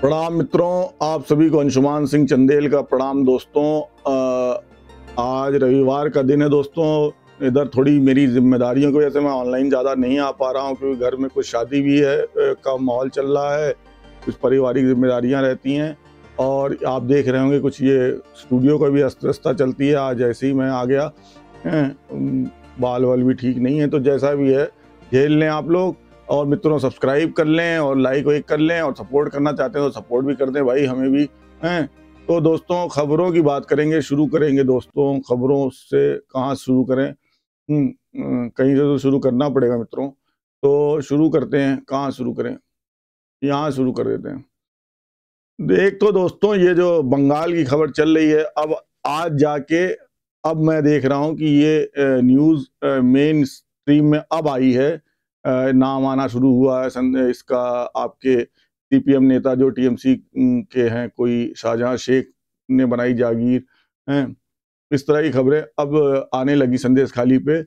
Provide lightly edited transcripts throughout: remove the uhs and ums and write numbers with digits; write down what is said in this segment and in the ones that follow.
प्रणाम मित्रों, आप सभी को अंशुमान सिंह चंदेल का प्रणाम। दोस्तों, आज रविवार का दिन है। दोस्तों, इधर थोड़ी मेरी जिम्मेदारियों की वजह से मैं ऑनलाइन ज़्यादा नहीं आ पा रहा हूँ, क्योंकि घर में कुछ शादी भी है का माहौल चल रहा है, कुछ पारिवारिक जिम्मेदारियाँ रहती हैं। और आप देख रहे होंगे कुछ ये स्टूडियो का भी अस्त व्यस्तता चलती है। आज ऐसे ही मैं आ गया, बाल वाल भी ठीक नहीं है, तो जैसा भी है झेल लें आप लोग। और मित्रों, सब्सक्राइब कर लें और लाइक वाइक कर लें, और सपोर्ट करना चाहते हैं तो सपोर्ट भी कर दें भाई, हमें भी हैं। तो दोस्तों, खबरों की बात करेंगे, शुरू करेंगे। दोस्तों, खबरों से कहाँ शुरू करें? कहीं से तो शुरू करना पड़ेगा मित्रों। तो शुरू करते हैं। कहाँ शुरू करें? यहाँ शुरू कर देते हैं। एक तो दोस्तों, ये जो बंगाल की खबर चल रही है, अब आज जाके अब मैं देख रहा हूँ कि ये न्यूज़ मेन स्ट्रीम में अब आई है, नाम आना शुरू हुआ है इसका। आपके सीपीएम नेता जो टीएमसी के हैं, कोई शाहजहां शेख ने बनाई जागीर हैं, इस तरह की खबरें अब आने लगी संदेश खाली पे।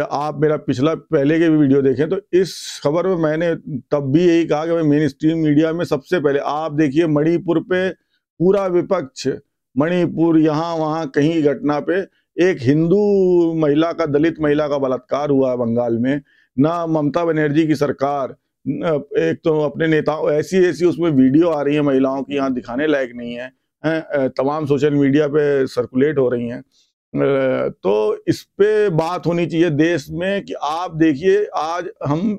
आप मेरा पिछला पहले के भी वीडियो देखें तो इस खबर में मैंने तब भी यही कहा कि भाई मेन स्ट्रीम मीडिया में सबसे पहले आप देखिए, मणिपुर पे पूरा विपक्ष, मणिपुर यहाँ वहाँ कहीं घटना पे, एक हिंदू महिला का, दलित महिला का बलात्कार हुआ है बंगाल में। ना ममता बनर्जी की सरकार, एक तो अपने नेताओं, ऐसी ऐसी उसमें वीडियो आ रही है महिलाओं की, यहाँ दिखाने लायक नहीं है, तमाम सोशल मीडिया पे सर्कुलेट हो रही हैं। तो इस पे बात होनी चाहिए देश में कि आप देखिए, आज हम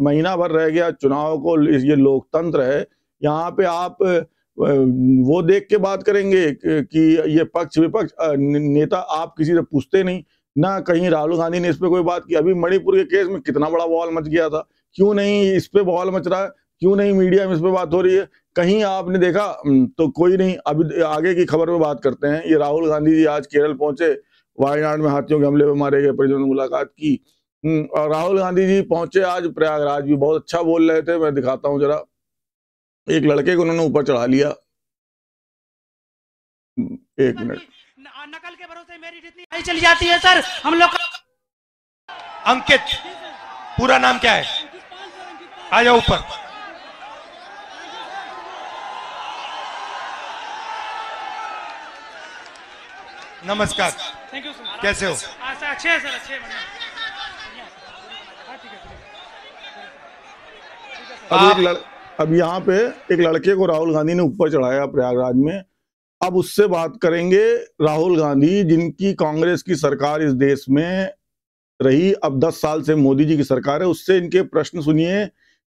महीना भर रह गया चुनाव को, ये लोकतंत्र है, यहाँ पे आप वो देख के बात करेंगे कि ये पक्ष विपक्ष नेता, आप किसी से पूछते नहीं ना। कहीं राहुल गांधी ने इस पे कोई बात की? अभी मणिपुर के केस में कितना बड़ा बवाल मच गया था, क्यों नहीं इस पे बवाल मच रहा है? क्यों नहीं मीडिया में इस पे बात हो रही है? कहीं आपने देखा? तो कोई नहीं। अभी आगे की खबर में बात करते हैं। ये राहुल गांधी जी आज केरल पहुंचे, वायनाड में हाथियों के हमले में मारे गए परिजनों ने मुलाकात की। और राहुल गांधी जी पहुंचे आज प्रयागराज, भी बहुत अच्छा बोल रहे थे। मैं दिखाता हूँ जरा, एक लड़के को उन्होंने ऊपर चढ़ा लिया। एक मिनट। नकल के भरोसे मेरी जितनी आई चली जाती है सर, हम लोग। अंकित, पूरा नाम क्या है? आ जाओ ऊपर। नमस्कार, थैंक यू सर। कैसे हो? अच्छे हैं सर, अच्छे हैं। अब यहाँ पे एक लड़के को राहुल गांधी ने ऊपर चढ़ाया प्रयागराज में। अब उससे बात करेंगे। राहुल गांधी, जिनकी कांग्रेस की सरकार इस देश में रही, अब 10 साल से मोदी जी की सरकार है, उससे इनके प्रश्न सुनिए,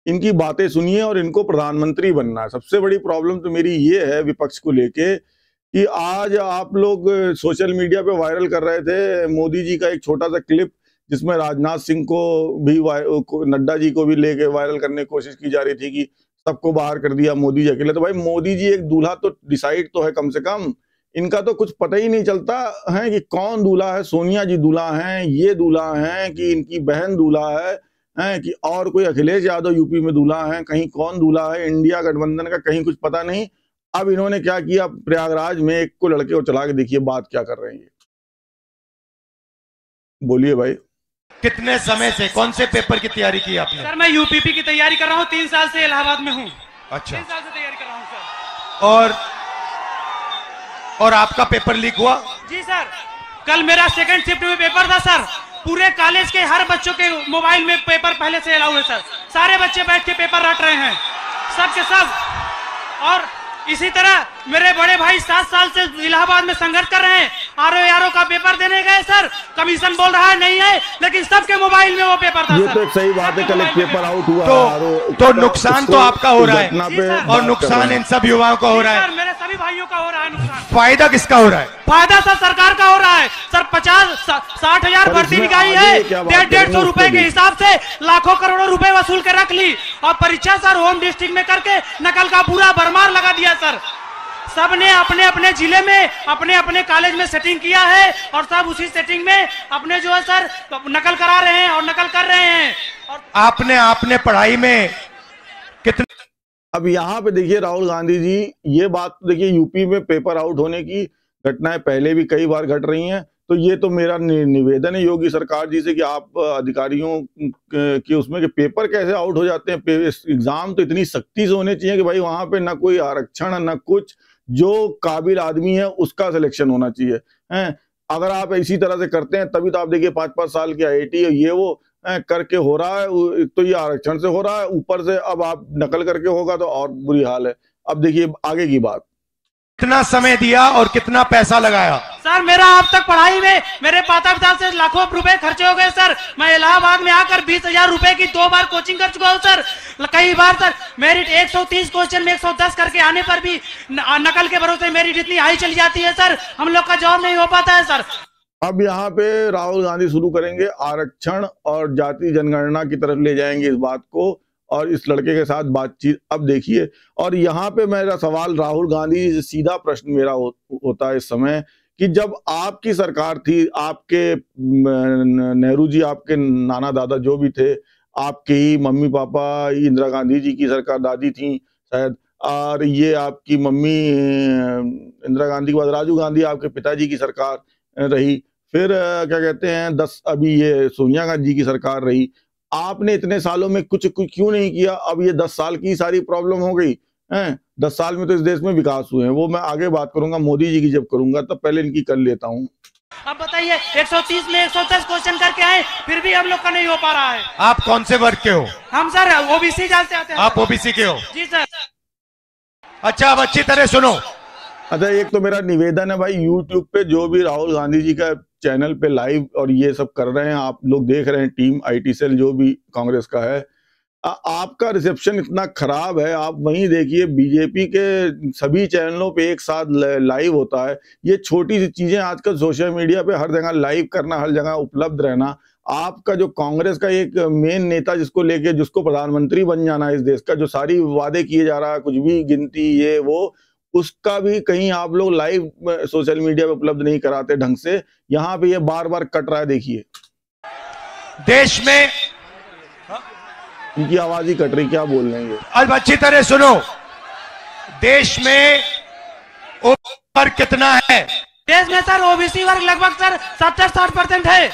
इनकी बातें सुनिए, और इनको प्रधानमंत्री बनना है। सबसे बड़ी प्रॉब्लम तो मेरी ये है विपक्ष को लेके कि आज आप लोग सोशल मीडिया पे वायरल कर रहे थे मोदी जी का एक छोटा सा क्लिप, जिसमें राजनाथ सिंह को भी, नड्डा जी को भी लेके वायरल करने की कोशिश की जा रही थी कि सबको बाहर कर दिया मोदी जी अकेले। तो भाई, मोदी जी एक दूल्हा तो डिसाइड तो है कम से कम। इनका तो कुछ पता ही नहीं चलता है कि कौन दूल्हा है। सोनिया जी दूल्हा हैं, ये दूल्हा हैं कि इनकी बहन दूल्हा है कि और कोई अखिलेश यादव यूपी में दूल्हा है, कहीं कौन दूल्हा है, इंडिया गठबंधन का कहीं कुछ पता नहीं। अब इन्होंने क्या किया, प्रयागराज में एक को लड़के को चला के देखिए बात क्या कर रहे हैं। बोलिए भाई। कितने समय से, कौन से पेपर की तैयारी की आपने? सर मैं यूपीपी की तैयारी कर रहा हूँ, 3 साल से इलाहाबाद में हूँ। अच्छा, 3 साल से तैयारी कर रहा हूँ सर। और आपका पेपर लीक हुआ? जी सर, कल मेरा सेकंड शिफ्ट में पेपर था सर। पूरे कॉलेज के हर बच्चों के मोबाइल में पेपर पहले से अलाउ है सर। सारे बच्चे बैठ के पेपर रट रहे हैं, सब के सब। और इसी तरह मेरे बड़े भाई 7 साल से इलाहाबाद में संघर्ष कर रहे हैं। आरओ का पेपर देने गए सर, कमीशन बोल रहा है नहीं है, लेकिन सबके मोबाइल में वो पेपर था। ये तो एक सही बात है, कल एक पेपर आउट हुआ तो नुकसान तो आपका हो रहा है, और नुकसान इन सब युवाओं का हो रहा है। मेरे सभी भाइयों का हो रहा है नुकसान। फायदा किसका हो रहा है? फायदा सर सरकार का हो रहा है सर। 50-60 हजार भर्ती निकाली है, 150 रुपए के हिसाब से लाखों करोड़ों रुपए वसूल के रख ली, और परीक्षा सर होम डिस्ट्रिक्ट में करके नकल का पूरा भरमार लगा दिया सर। सबने अपने अपने जिले में, अपने अपने कॉलेज में सेटिंग किया है, और सब उसी सेटिंग में अपने जो है सर नकल करा रहे हैं और नकल कर रहे हैं। और आपने पढ़ाई में कितने? अब यहाँ पे देखिए राहुल गांधी जी, ये बात देखिए, यूपी में पेपर आउट होने की घटनाएं पहले भी कई बार घट रही हैं, तो ये तो मेरा निवेदन है योगी सरकार जी से कि आप अधिकारियों के उसमें कि पेपर कैसे आउट हो जाते हैं। एग्जाम तो इतनी सख्ती से होने चाहिए कि भाई वहां पे ना कोई आरक्षण ना कुछ, जो काबिल आदमी है उसका सिलेक्शन होना चाहिए हैं। अगर आप इसी तरह से करते हैं तभी तो आप देखिए 5-5 साल की IIT ये वो करके हो रहा है, तो ये आरक्षण से हो रहा है, ऊपर से अब आप नकल करके होगा तो और बुरी हाल है। अब देखिए आगे की बात। कितना समय दिया और कितना पैसा लगाया? सर मेरा अब तक पढ़ाई में मेरे माता पिता से लाखों रुपए खर्चे हो गए सर। मैं इलाहाबाद में आकर 20,000 रुपए की 2 बार कोचिंग कर चुका हूँ सर। कई बार सर मेरिट 130 क्वेश्चन में 110 करके आने पर भी नकल के भरोसे मेरिट इतनी हाई चली जाती है सर, हम लोग का जॉब नहीं हो पाता है सर। अब यहाँ पे राहुल गांधी शुरू करेंगे आरक्षण और जाति जनगणना की तरफ ले जाएंगे इस बात को, और इस लड़के के साथ बातचीत। अब देखिए, और यहाँ पे मेरा सवाल राहुल गांधी से सीधा प्रश्न मेरा होता है इस समय कि जब आपकी सरकार थी, आपके नेहरू जी, आपके नाना दादा जो भी थे, आपके ही मम्मी पापा इंदिरा गांधी जी की सरकार, दादी थी शायद, और ये आपकी मम्मी इंदिरा गांधी के बाद राजीव गांधी आपके पिताजी की सरकार रही, फिर क्या कहते हैं अभी ये सोनिया गांधी जी की सरकार रही। आपने इतने सालों में कुछ क्यों नहीं किया? अब ये 10 साल की सारी प्रॉब्लम हो गई हैं। 10 साल में तो इस देश में विकास हुए हैं, वो मैं आगे बात करूंगा मोदी जी की जब करूंगा, तब पहले इनकी कर लेता हूँ। अब बताइए 130 में 110 क्वेश्चन करके आए, फिर भी हम लोग का नहीं हो पा रहा है। आप कौन से वर्ग के हो? हम सर OBC जानते आते हैं। आप OBC के हो? जी सर। अच्छा, अब अच्छी तरह सुनो। अच्छा, एक तो मेरा निवेदन है भाई, YouTube पे जो भी राहुल गांधी जी का चैनल पे लाइव और ये सब कर रहे हैं, आप लोग देख रहे हैं, टीम IT सेल जो भी कांग्रेस का है, आपका रिसेप्शन इतना खराब है। आप वहीं देखिए बीजेपी के सभी चैनलों पे एक साथ लाइव होता है। ये छोटी सी चीजें आजकल सोशल मीडिया पे हर जगह लाइव करना, हर जगह उपलब्ध रहना, आपका जो कांग्रेस का एक मेन नेता जिसको लेके, जिसको प्रधानमंत्री बन जाना है इस देश का, जो सारी वादे किए जा रहा है, कुछ भी गिनती ये वो, उसका भी कहीं आप लोग लाइव सोशल मीडिया पे उपलब्ध नहीं कराते ढंग से। यहाँ पे ये बार बार कट रहा है, देखिए देश में इनकी आवाज ही कट रही, क्या बोल रहे हैं ये? अब अच्छी तरह सुनो। देश में वर्ग कितना है? देश में सर OBC वर्ग लगभग सर 70-60% है।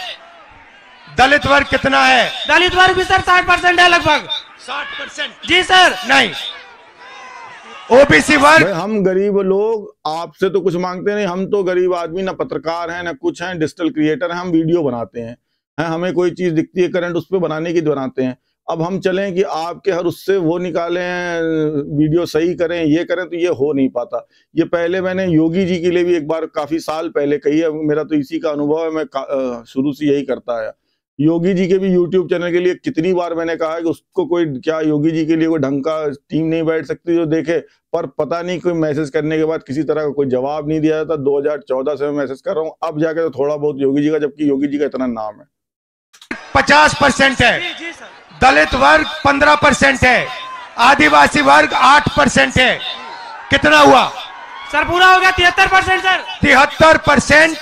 दलित वर्ग कितना है? दलित वर्ग भी सर 60% है लगभग। 60%? जी सर। नहीं, OBC वर्ग। हम गरीब लोग आपसे तो कुछ मांगते नहीं, हम तो गरीब आदमी, ना पत्रकार हैं ना कुछ हैं, डिजिटल क्रिएटर हैं, हम वीडियो बनाते हैं, हमें कोई चीज दिखती है करंट उस पर बनाने की बनाते हैं। अब हम चलें कि आपके हर उससे वो निकालें, वीडियो सही करें, ये करें, तो ये हो नहीं पाता। ये पहले मैंने योगी जी के लिए भी एक बार काफी साल पहले कही है, मेरा तो इसी का अनुभव है, मैं शुरू से यही करता है। योगी जी के भी YouTube चैनल के लिए कितनी बार मैंने कहा है कि उसको कोई, क्या योगी जी के लिए कोई ढंग का टीम नहीं बैठ सकती जो देखे, पर पता नहीं कोई मैसेज करने के बाद किसी तरह का कोई जवाब नहीं दिया जाता। 2014 से मैं मैसेज कर रहा हूँ, अब जाके तो थोड़ा बहुत योगी जी का, जबकि योगी जी का इतना नाम है। 50% है। जी सर। दलित वर्ग 15% है। आदिवासी वर्ग 8% है। कितना हुआ सर? पूरा हो गया 73% सर। 73%।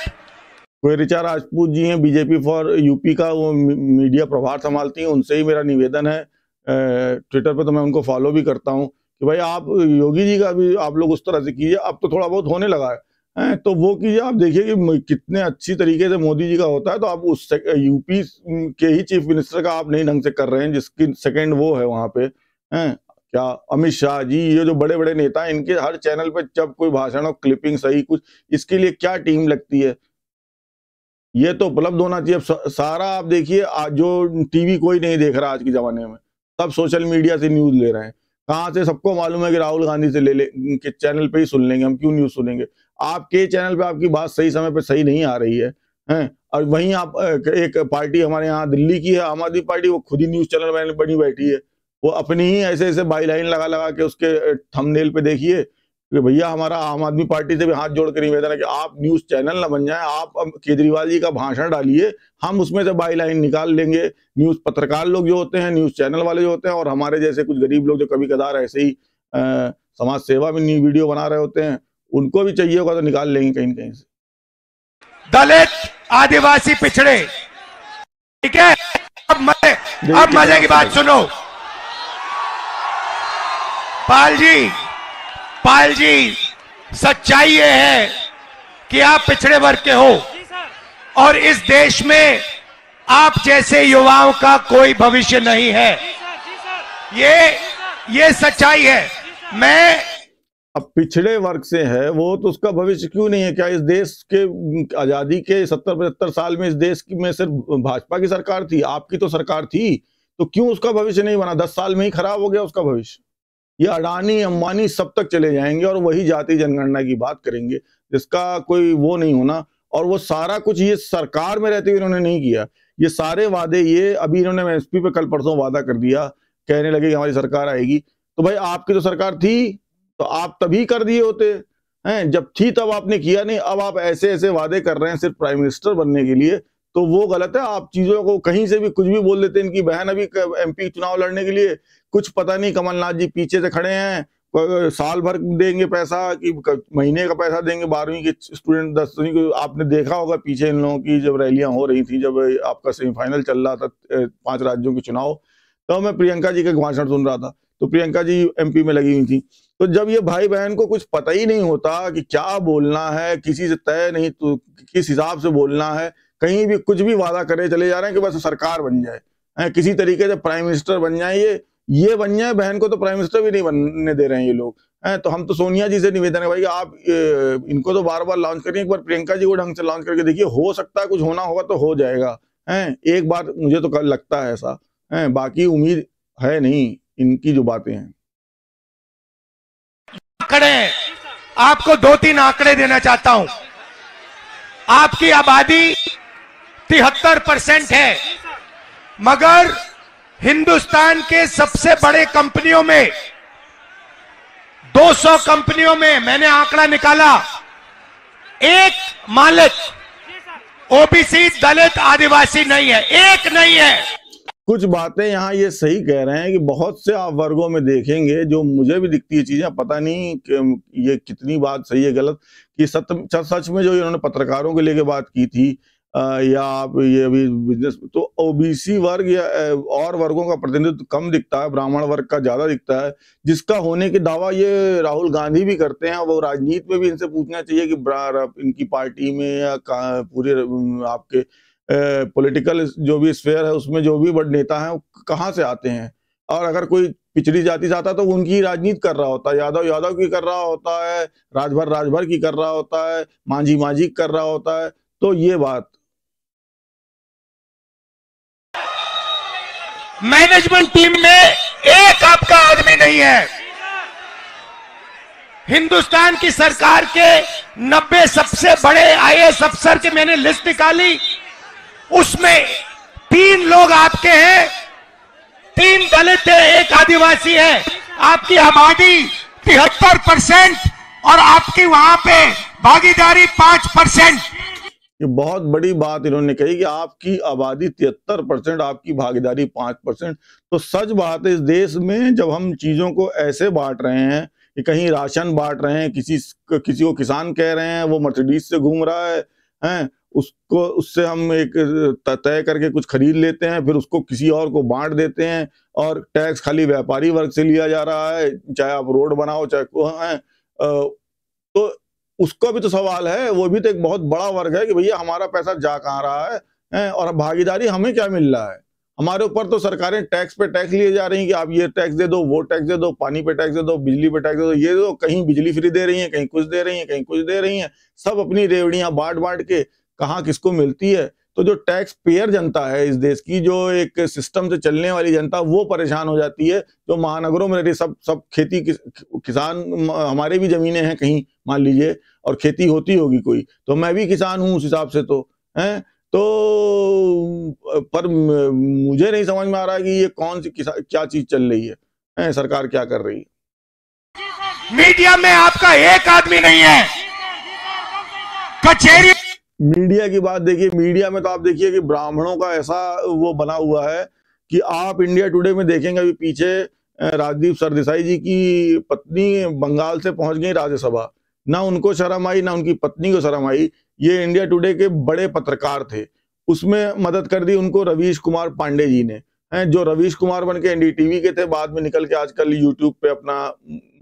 कोई ऋचा राजपूत जी हैं बीजेपी फॉर यूपी का, वो मीडिया प्रभार संभालती हैं, उनसे ही मेरा निवेदन है, ट्विटर पे तो मैं उनको फॉलो भी करता हूं कि भाई आप योगी जी का भी आप लोग उस तरह से कीजिए। अब तो थोड़ा बहुत होने लगा है, तो वो कीजिए। आप देखिए कि कितने अच्छी तरीके से मोदी जी का होता है, तो आप उस यूपी के ही चीफ मिनिस्टर का आप नहीं ढंग से कर रहे हैं, जिसकी सेकंड वो है वहां पे हैं। क्या अमित शाह जी, ये जो बड़े बड़े नेता हैं, इनके हर चैनल पे जब कोई भाषण और क्लिपिंग सही कुछ, इसके लिए क्या टीम लगती है, ये तो उपलब्ध होना चाहिए। सारा आप देखिए, जो टीवी कोई नहीं देख रहा आज के जमाने में, सब सोशल मीडिया से न्यूज ले रहे हैं। कहाँ से? सबको मालूम है कि राहुल गांधी से ले के चैनल पे ही सुन लेंगे, हम क्यों न्यूज सुनेंगे? आपके चैनल पे आपकी बात सही समय पे सही नहीं आ रही है, हैं? और वहीं आप एक पार्टी हमारे यहाँ दिल्ली की है, आम आदमी पार्टी, वो खुद ही न्यूज चैनल में बनी बैठी है, वो अपनी ही ऐसे ऐसे बाईलाइन लगा लगा के उसके थंबनेल पे देखिए कि भैया हमारा आम आदमी पार्टी से भी हाथ जोड़ कर निवेदन है कि आप न्यूज चैनल ना बन जाए, आप केजरीवाल जी का भाषण डालिए, हम उसमें से बाईलाइन निकाल लेंगे। न्यूज पत्रकार लोग जो होते हैं, न्यूज चैनल वाले जो होते हैं, और हमारे जैसे कुछ गरीब लोग जो कभी कदार ऐसे ही समाज सेवा में वीडियो बना रहे होते हैं, उनको भी चाहिए होगा तो निकाल लेंगे कहीं न कहीं से। दलित, आदिवासी, पिछड़े, ठीक है। अब मजे की बात सुनो। पाल जी, सच्चाई ये है कि आप पिछड़े वर्ग के हो, और इस देश में आप जैसे युवाओं का कोई भविष्य नहीं है। ये सच्चाई है। मैं अब पिछड़े वर्ग से है वो, तो उसका भविष्य क्यों नहीं है? क्या इस देश के आजादी के 70-75 साल में इस देश में सिर्फ भाजपा की सरकार थी? आपकी तो सरकार थी, तो क्यों उसका भविष्य नहीं बना? 10 साल में ही खराब हो गया उसका भविष्य। ये अडानी अंबानी सब तक चले जाएंगे और वही जाति जनगणना की बात करेंगे, जिसका कोई वो नहीं होना। और वो सारा कुछ ये सरकार में रहते हुए इन्होंने नहीं किया। ये सारे वादे, ये अभी इन्होंने एमएसपी पे कल परसों वादा कर दिया, कहने लगे कि हमारी सरकार आएगी। तो भाई आपकी तो सरकार थी, तो आप तभी कर दिए होते हैं, जब थी तब आपने किया नहीं। अब आप ऐसे ऐसे वादे कर रहे हैं सिर्फ प्राइम मिनिस्टर बनने के लिए, तो वो गलत है। आप चीजों को कहीं से भी कुछ भी बोल देते हैं। इनकी बहन अभी एमपी चुनाव लड़ने के लिए कुछ पता नहीं, कमलनाथ जी पीछे से खड़े हैं, साल भर देंगे पैसा कि महीने का पैसा देंगे 12वीं के स्टूडेंट 10वीं को। आपने देखा होगा पीछे इन लोगों की जब रैलियां हो रही थी, जब आपका सेमीफाइनल चल रहा था 5 राज्यों के चुनाव, तो मैं प्रियंका जी का भाषण सुन रहा था, तो प्रियंका जी एमपी में लगी हुई थी। तो जब ये भाई बहन को कुछ पता ही नहीं होता कि क्या बोलना है, किसी से तय नहीं, तो किस हिसाब से बोलना है, कहीं भी कुछ भी वादा करे चले जा रहे हैं कि बस सरकार बन जाए, किसी तरीके से प्राइम मिनिस्टर बन जाए, ये बन जाए। बहन को तो प्राइम मिनिस्टर भी नहीं बनने दे रहे हैं ये लोग। तो हम तो सोनिया जी से निवेदन है भाई, आप इनको तो बार बार लॉन्च करिए, एक बार प्रियंका जी को ढंग से लॉन्च करके देखिए, हो सकता है कुछ होना होगा तो हो जाएगा। एक बार मुझे तो कल लगता है ऐसा, बाकी उम्मीद है नहीं इनकी जो बातें हैं। आंकड़े, आपको 2-3 आंकड़े देना चाहता हूं। आपकी आबादी 73% है, मगर हिंदुस्तान के सबसे बड़े कंपनियों में 200 कंपनियों में मैंने आंकड़ा निकाला, एक मालिक ओबीसी दलित आदिवासी नहीं है, एक नहीं है। कुछ बातें यहाँ ये सही कह रहे हैं कि बहुत से आप वर्गों में देखेंगे, जो मुझे भी दिखती है चीजें, पता नहीं कि ये कितनी बात सही है गलत, कि सच में जो इन्होंने पत्रकारों के लेके बात की थी, या आप ये अभी बिजनेस, तो ओबीसी वर्ग या और वर्गों का प्रतिनिधित्व कम दिखता है, ब्राह्मण वर्ग का ज्यादा दिखता है, जिसका होने के दावा ये राहुल गांधी भी करते हैं। वो राजनीति में भी इनसे पूछना चाहिए कि इनकी पार्टी में या पूरे आपके पॉलिटिकल जो भी स्फेयर है उसमें जो भी बड़े नेता हैं कहाँ से आते हैं। और अगर कोई पिछड़ी जाति से आता तो उनकी राजनीति कर रहा होता है, यादव की कर रहा होता है, राजभर की कर रहा होता है, मांझी कर रहा होता है। तो ये बात मैनेजमेंट टीम में एक आपका आदमी नहीं है। हिंदुस्तान की सरकार के 90 सबसे बड़े आईएएस अफसर की मैंने लिस्ट निकाली, उसमें 3 लोग आपके हैं, 3 दलित है, 1 आदिवासी है। आपकी आबादी 73% और आपकी वहां पे भागीदारी 5%। ये बहुत बड़ी बात इन्होंने कही कि आपकी आबादी 73%, आपकी भागीदारी 5%। तो सच बात है, इस देश में जब हम चीजों को ऐसे बांट रहे हैं कि कहीं राशन बांट रहे हैं, किसी को किसान कह रहे हैं, वो मर्सिडीज से घूम रहा है, उससे हम एक तय करके कुछ खरीद लेते हैं, फिर उसको किसी और को बांट देते हैं, और टैक्स खाली व्यापारी वर्ग से लिया जा रहा है, चाहे आप रोड बनाओ चाहे तो उसका भी तो सवाल है। वो भी तो एक बहुत बड़ा वर्ग है कि भैया हमारा पैसा जा कहाँ रहा है, और भागीदारी हमें क्या मिल रहा है। हमारे ऊपर तो सरकारें टैक्स पे टैक्स लिए जा रही हैं कि आप ये टैक्स दे दो, वो टैक्स दे दो, पानी पे टैक्स दे दो, बिजली पे टैक्स दे दो, ये दो, कहीं बिजली फ्री दे रही है, कहीं कुछ दे रही है, कहीं कुछ दे रही है, सब अपनी रेवड़ियां बांट के कहाँ किसको मिलती है। तो जो टैक्स पेयर जनता है इस देश की, जो एक सिस्टम से चलने वाली जनता, वो परेशान हो जाती है। जो महानगरों में रहती सब खेती किसान, हमारे भी जमीनें हैं कहीं मान लीजिए, और खेती होती होगी कोई, तो मैं भी किसान हूं उस हिसाब से तो है। तो पर मुझे नहीं समझ में आ रहा कि ये कौन सी क्या चीज चल रही है, सरकार क्या कर रही है। मीडिया में आपका एक आदमी नहीं है, कचहरी। मीडिया की बात देखिए, मीडिया में तो आप देखिए कि ब्राह्मणों का ऐसा वो बना हुआ है कि आप इंडिया टुडे में देखेंगे, अभी पीछे राजदीप सरदेसाई जी की पत्नी बंगाल से पहुंच गई राज्यसभा, ना उनको शर्म आई ना उनकी पत्नी को शर्म आई। ये इंडिया टुडे के बड़े पत्रकार थे, उसमें मदद कर दी उनको रवीश कुमार पांडे जी ने, जो रवीश कुमार बन के एनडीटीवी के थे, बाद में निकल के आजकल यूट्यूब पे अपना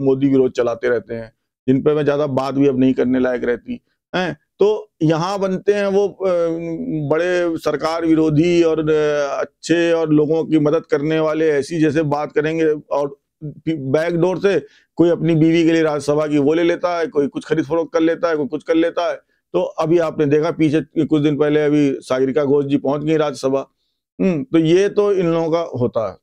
मोदी विरोध चलाते रहते हैं, जिन पे मैं ज्यादा बात भी अब नहीं करने लायक रहती है। तो यहाँ बनते हैं वो बड़े सरकार विरोधी और अच्छे और लोगों की मदद करने वाले, ऐसी जैसे बात करेंगे, और बैक डोर से कोई अपनी बीवी के लिए राज्यसभा की वो ले लेता है, कोई कुछ खरीद फरोख्त कर लेता है, कोई कुछ कर लेता है। तो अभी आपने देखा पीछे कुछ दिन पहले अभी सागरिका घोष जी पहुंच गई राज्यसभा। तो ये तो इन लोगों का होता है।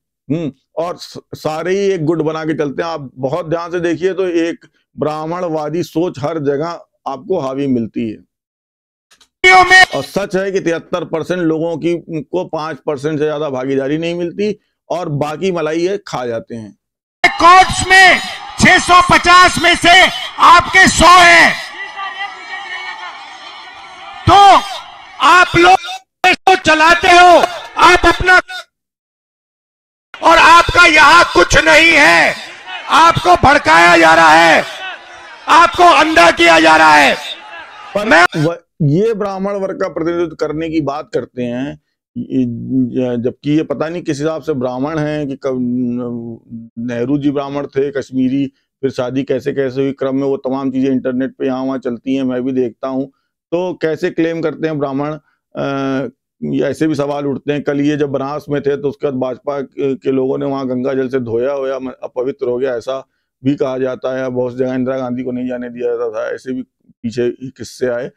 और सारे ही एक गुट बना के चलते हैं। आप बहुत ध्यान से देखिए तो एक ब्राह्मणवादी सोच हर जगह आपको हावी मिलती है। और सच है कि 73% लोगों की को 5% से ज्यादा भागीदारी नहीं मिलती और बाकी मलाई है खा जाते हैं। कोर्ट्स में 650 में से आपके 100 हैं, तो आप लोग चलाते हो आप अपना, और आपका यहां कुछ नहीं है। आपको भड़काया जा रहा है, आपको अंधा किया जा रहा है। पर ये ब्राह्मण वर्ग का प्रतिनिधित्व करने की बात करते हैं, जबकि ये पता नहीं किस हिसाब से ब्राह्मण हैं कि नेहरू जी ब्राह्मण थे, कश्मीरी, फिर शादी कैसे कैसे हुई, क्रम में वो तमाम चीजें इंटरनेट पे यहाँ वहाँ चलती हैं, मैं भी देखता हूँ। तो कैसे क्लेम करते हैं ब्राह्मण, ऐसे भी सवाल उठते हैं। कल ये जब बनारस में थे तो उसके बाद भाजपा के लोगों ने वहां गंगा जल से धोया होया, अपवित्र हो गया, ऐसा भी कहा जाता है। बहुत जगह इंदिरा गांधी को नहीं जाने दिया जाता था, ऐसे भी पीछे किस्से आए।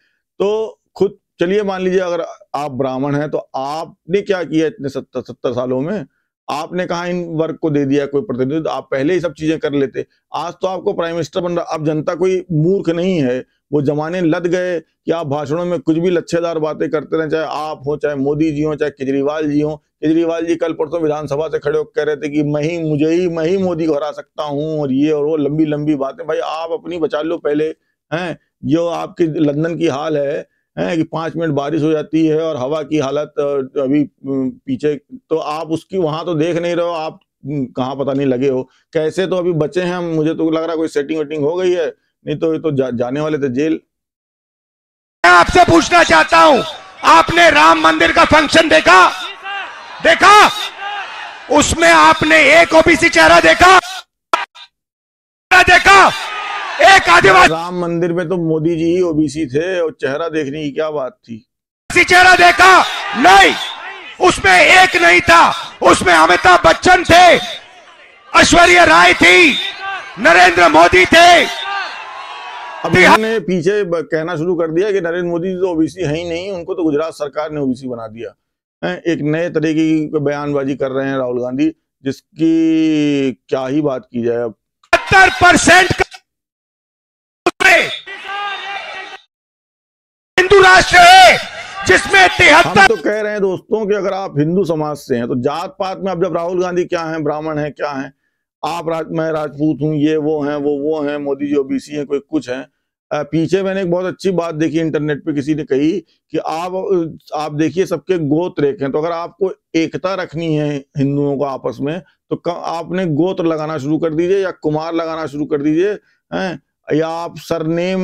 तो खुद चलिए मान लीजिए अगर आप ब्राह्मण हैं तो आपने क्या किया इतने 70 सालों में? आपने कहा इन वर्ग को दे दिया कोई प्रतिनिधित्व? आप पहले ही सब चीजें कर लेते। आज तो आपको प्राइम मिनिस्टर बन रहा। अब जनता कोई मूर्ख नहीं है, वो जमाने लद गए कि आप भाषणों में कुछ भी लच्छेदार बातें करते रहे, चाहे आप हो, चाहे मोदी जी हो, चाहे केजरीवाल जी हो। केजरीवाल जी कल परसों विधानसभा से खड़े होकर कह रहे थे कि मैं ही मोदी को हरा सकता हूं, और ये और वो लंबी लंबी बातें। भाई आप अपनी बचा लो पहले। हैं जो आपकी लंदन की हाल है कि 5 मिनट बारिश हो जाती है और हवा की हालत अभी पीछे, तो आप उसकी वहां तो देख नहीं रहे हो, आप कहाँ पता नहीं लगे हो कैसे। तो अभी बचे हैं हम, मुझे तो लग रहा कोई सेटिंग वेटिंग हो गई है, नहीं तो ये तो जाने वाले थे जेल। मैं आपसे पूछना चाहता हूं, आपने राम मंदिर का फंक्शन देखा? उसमें आपने एक ओबीसी चेहरा देखा? एक आदिवासी? राम मंदिर में तो मोदी जी ही ओबीसी थे, और चेहरा देखने की क्या बात थी? चेहरा देखा? नहीं, उसमें एक नहीं था। उसमें अमिताभ बच्चन थे, ऐश्वर्या राय थी, नरेंद्र मोदी थे। अब इन्होंने पीछे कहना शुरू कर दिया कि नरेंद्र मोदी तो ओबीसी है ही नहीं, उनको तो गुजरात सरकार ने ओबीसी बना दिया। एक नए तरीके की बयानबाजी कर रहे हैं राहुल गांधी, जिसकी क्या ही बात की जाए। अब 70% हिंदू राष्ट्र है, जिसमें 73। हम तो कह रहे हैं दोस्तों कि अगर आप हिंदू समाज से हैं तो जात पात में, अब जब राहुल गांधी क्या हैं, ब्राह्मण हैं, क्या हैं, मैं राजपूत हूं, ये वो हैं, वो हैं, मोदी जी ओबीसी हैं, कोई कुछ हैं। पीछे मैंने एक बहुत अच्छी बात देखी इंटरनेट पे, किसी ने कही कि आप देखिए सबके गोत्र एक हैं, तो अगर आपको एकता रखनी है हिंदुओं को आपस में, तो आपने गोत्र लगाना शुरू कर दीजिए, या कुमार लगाना शुरू कर दीजिए, हैं, या आप सरनेम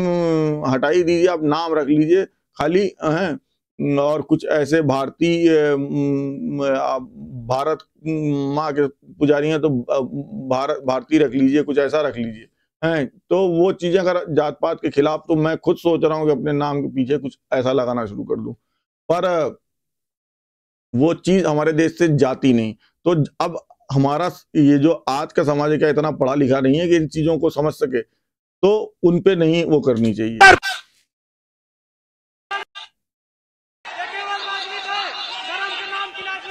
हटाई दीजिए, आप नाम रख लीजिए खाली, हैं, और कुछ ऐसे भारतीय भारत माँ के पुजारी हैं तो भारतीय रख लीजिए, कुछ ऐसा रख लीजिए, हैं। तो वो चीजें अगर जात पात के खिलाफ, तो मैं खुद सोच रहा हूँ कि अपने नाम के पीछे कुछ ऐसा लगाना शुरू कर दूं, पर वो चीज हमारे देश से जाती नहीं। तो अब हमारा ये जो आज का समाज है, क्या इतना पढ़ा लिखा नहीं है कि इन चीजों को समझ सके, तो उन पे नहीं वो करनी चाहिए।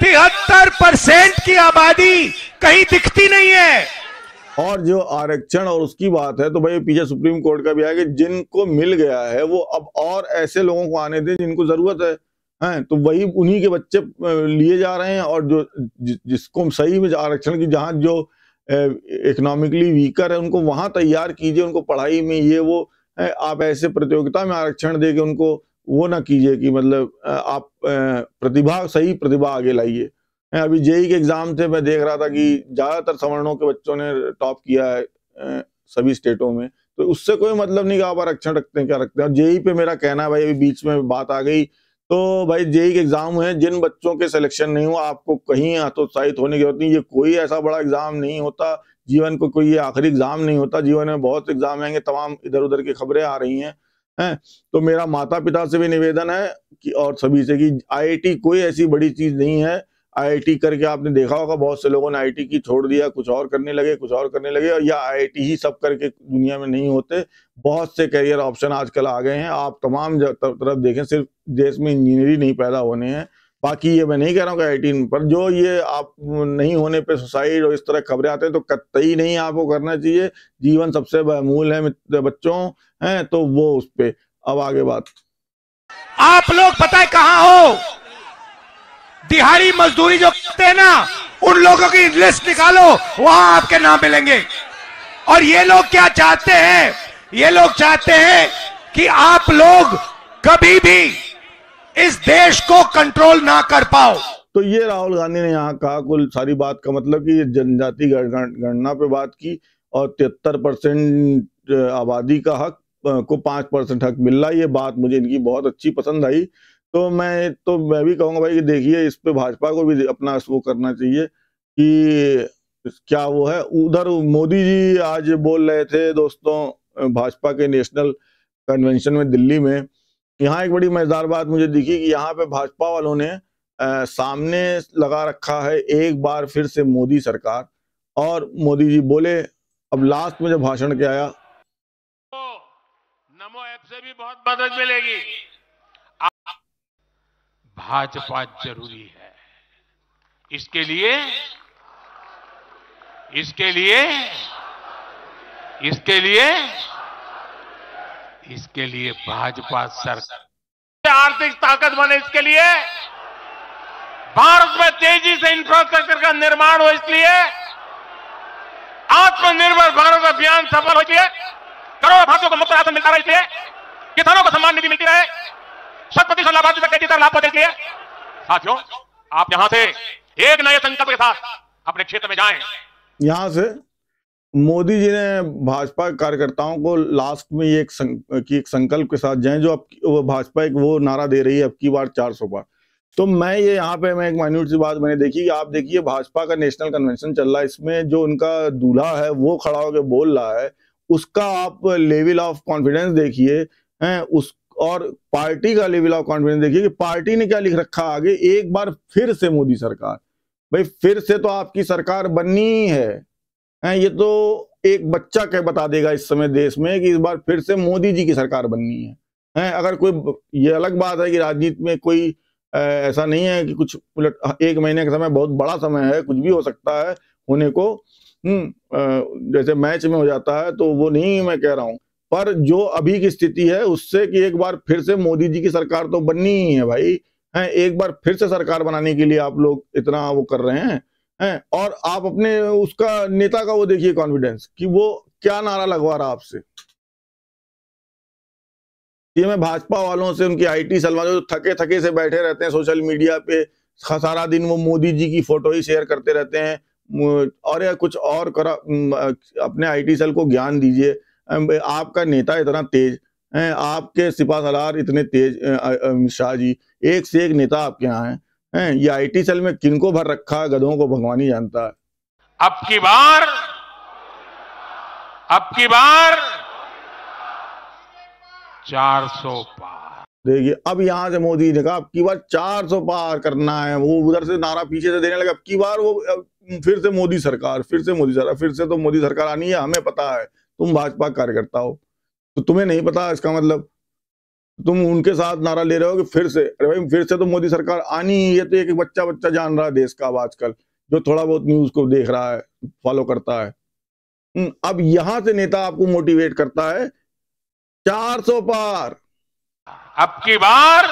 73% की आबादी कहीं दिखती नहीं है। और जो आरक्षण और उसकी बात है, तो भाई पीछे सुप्रीम कोर्ट का भी है कि जिनको मिल गया है वो अब और ऐसे लोगों को आने दें जिनको जरूरत है, तो वही उन्हीं के बच्चे लिए जा रहे हैं। और जो जिसको सही में आरक्षण की, जहाँ जो इकोनॉमिकली वीकर है, उनको वहां तैयार कीजिए, उनको पढ़ाई में ये वो आप ऐसे प्रतियोगिता में आरक्षण दे के उनको वो ना कीजिए कि मतलब आप सही प्रतिभा आगे लाइए। अभी जेईई के एग्जाम थे, मैं देख रहा था कि ज्यादातर सवर्णों के बच्चों ने टॉप किया है सभी स्टेटों में, तो उससे कोई मतलब नहीं कि आप आरक्षण रखते हैं क्या रखते हैं। और जेईई पे मेरा कहना है भाई, अभी बीच में बात आ गई, तो भाई जेईई के एग्जाम है, जिन बच्चों के सिलेक्शन नहीं हुआ, आपको कहीं हतोत्साहित होने की जरूरत नहीं। ये कोई ऐसा बड़ा एग्जाम नहीं होता, जीवन को कोई ये आखिरी एग्जाम नहीं होता, जीवन में बहुत एग्जाम आएंगे, तमाम इधर उधर की खबरें आ रही हैं, हैं। तो मेरा माता पिता से भी निवेदन है कि और सभी से कि आईआईटी कोई ऐसी बड़ी चीज नहीं है। आईआईटी करके आपने देखा होगा बहुत से लोगों ने आईआईटी की छोड़ दिया, कुछ और करने लगे, और या आईआईटी ही सब करके दुनिया में नहीं होते। बहुत से करियर ऑप्शन आजकल आ गए हैं। आप तमाम तरफ देखें, सिर्फ देश में इंजीनियर ही नहीं पैदा होने हैं। बाकी ये मैं नहीं कह रहा हूँ कि आईआईटी पर जो ये आप नहीं होने पे सुसाइड और इस तरह खबरें आते हैं तो कतई नहीं आपको करना चाहिए। जीवन सबसे बहुमूल्य है बच्चों, हैं तो वो उस पे। अब आगे बात, आप लोग पता है कहां हो? दिहाड़ी मजदूरी जो करते हैं ना, उन लोगों की लिस्ट निकालो, वहां आपके नाम मिलेंगे। और ये लोग क्या चाहते हैं? ये लोग चाहते हैं कि आप लोग कभी भी इस देश को कंट्रोल ना कर पाओ। तो ये राहुल गांधी ने यहाँ कहा, कुल सारी बात का मतलब कि जनजाति गणना पे बात की और 73% आबादी का हक को 5% हक मिल रहा है। ये बात मुझे इनकी बहुत अच्छी पसंद आई। तो मैं भी कहूंगा भाई कि देखिए, इस पे भाजपा को भी अपना वो करना चाहिए कि क्या वो है। उधर मोदी जी आज बोल रहे थे दोस्तों भाजपा के नेशनल कन्वेंशन में दिल्ली में। यहाँ एक बड़ी मजेदार बात मुझे दिखी कि यहाँ पे भाजपा वालों ने सामने लगा रखा है एक बार फिर से मोदी सरकार। और मोदी जी बोले, अब लास्ट में जब भाषण के आया, नमो ऐप से भी बहुत मदद मिलेगी। भाजपा जरूरी है। इसके लिए भाजपा सरकार आर्थिक ताकत बने, इसके लिए भारत में तेजी से इंफ्रास्ट्रक्चर का निर्माण हो, इसलिए आत्मनिर्भर भारत अभियान सफल हो, इसलिए करोड़ों भारतीयों को मुफ्त राशन मिलता रहे, इसलिए किसानों को सम्मान निधि मिलती रहे, 100% लाभार्थी तक तेजी से लाभ पहुंचे। इसलिए साथियों, आप यहां से एक नए संकल्प के साथ अपने क्षेत्र में जाएं। यहां से मोदी जी ने भाजपा कार्यकर्ताओं को लास्ट में ये एक संकल्प के साथ जाएं, जो अब भाजपा एक वो नारा दे रही है, अब की बार 400 पार। तो मैं ये यहाँ पे मैं एक माइन्यूट सी बात मैंने देखी कि आप देखिए भाजपा का नेशनल कन्वेंशन चल रहा है, इसमें जो उनका दूल्हा है वो खड़ा होकर बोल रहा है, उसका आप लेवल ऑफ कॉन्फिडेंस देखिए हैं, उस और पार्टी का लेवल ऑफ कॉन्फिडेंस देखिए कि पार्टी ने क्या लिख रखा आगे, एक बार फिर से मोदी सरकार। भाई फिर से तो आपकी सरकार बननी ही है, ये तो एक बच्चा क्या बता देगा इस समय देश में कि इस बार फिर से मोदी जी की सरकार बननी है। अगर कोई, ये अलग बात है कि राजनीति में कोई ऐसा नहीं है कि कुछ उलट, एक महीने का समय बहुत बड़ा समय है, कुछ भी हो सकता है होने को, जैसे मैच में हो जाता है, तो वो नहीं मैं कह रहा हूं। पर जो अभी की स्थिति है उससे कि एक बार फिर से मोदी जी की सरकार तो बननी ही है भाई, एक बार फिर से सरकार बनाने के लिए आप लोग इतना वो कर रहे हैं। और आप अपने उसका नेता का वो देखिए कॉन्फिडेंस कि वो क्या नारा लगवा रहा आपसे। ये मैं भाजपा वालों से, उनकी आईटी सलवा जो थके थके से बैठे रहते हैं सोशल मीडिया पे, सारा दिन वो मोदी जी की फोटो ही शेयर करते रहते हैं, और या कुछ और करा, अपने आईटी सेल को ज्ञान दीजिए। आपका नेता इतना तेज है, आपके सिपा सलार इतने तेज, अमित शाह जी, एक से एक नेता आपके यहाँ हैं। ये आईटी सेल में किनको भर रखा है, गधों को भगवान ही जानता है। अब की बार 400 पार। देखिए अब यहाँ से मोदी ने कहा अब की बार 400 पार करना है, वो उधर से नारा पीछे से देने लगा, अब की बार वो फिर से मोदी सरकार, फिर से मोदी सरकार, फिर से तो मोदी सरकार आनी है, हमें पता है। तुम भाजपा कार्यकर्ता हो तो तुम्हें नहीं पता, इसका मतलब तुम उनके साथ नारा ले रहे हो कि फिर से, अरे भाई फिर से तो मोदी सरकार आनी ही है। तो एक बच्चा जान रहा है देश का अब आजकल, जो थोड़ा बहुत न्यूज को देख रहा है, फॉलो करता है। अब यहां से नेता आपको मोटिवेट करता है 400 पार। अब की बार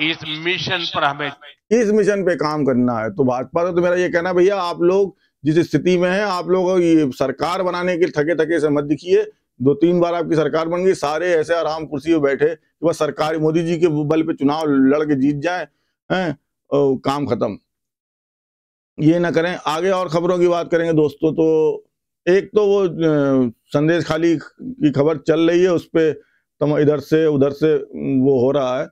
इस मिशन पर हमें, इस मिशन पे काम करना है। तो भाजपा से तो मेरा ये कहना, भैया आप लोग जिस स्थिति में हैं, आप लोग ये सरकार बनाने के थके थके से मत दिखिए। 2-3 बार आपकी सरकार बन गई, सारे ऐसे आराम कुर्सी पे बैठे कि बस सरकार मोदी जी के बल पे चुनाव लड़ के जीत जाए, काम खत्म। ये ना करें। आगे और खबरों की बात करेंगे दोस्तों। तो एक तो वो संदेश खाली की खबर चल रही है, उस पे इधर से उधर से वो हो रहा है।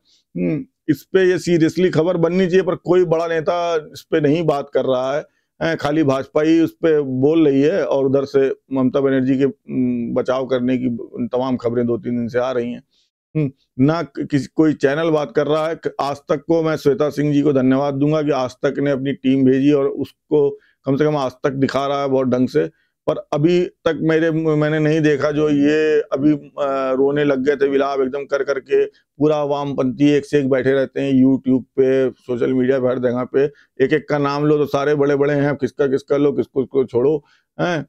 इस पे ये सीरियसली खबर बननी चाहिए, पर कोई बड़ा नेता इस पे नहीं बात कर रहा है। खाली भाजपा ही उस पर बोल रही है और उधर से ममता बनर्जी के बचाव करने की तमाम खबरें 2-3 दिन से आ रही हैं। ना किसी कोई चैनल बात कर रहा है। आज तक को मैं श्वेता सिंह जी को धन्यवाद दूंगा कि आज तक ने अपनी टीम भेजी और उसको कम से कम आज तक दिखा रहा है बहुत ढंग से, पर अभी तक मैंने नहीं देखा जो ये अभी रोने लग गए थे विलाप एकदम कर करके। पूरा वामपंथी एक से एक बैठे रहते हैं यूट्यूब पे, सोशल मीडिया पे, हर जगह पे। एक एक का नाम लो तो सारे बड़े बड़े हैं, किसका लो, किसको छोड़ो हैं।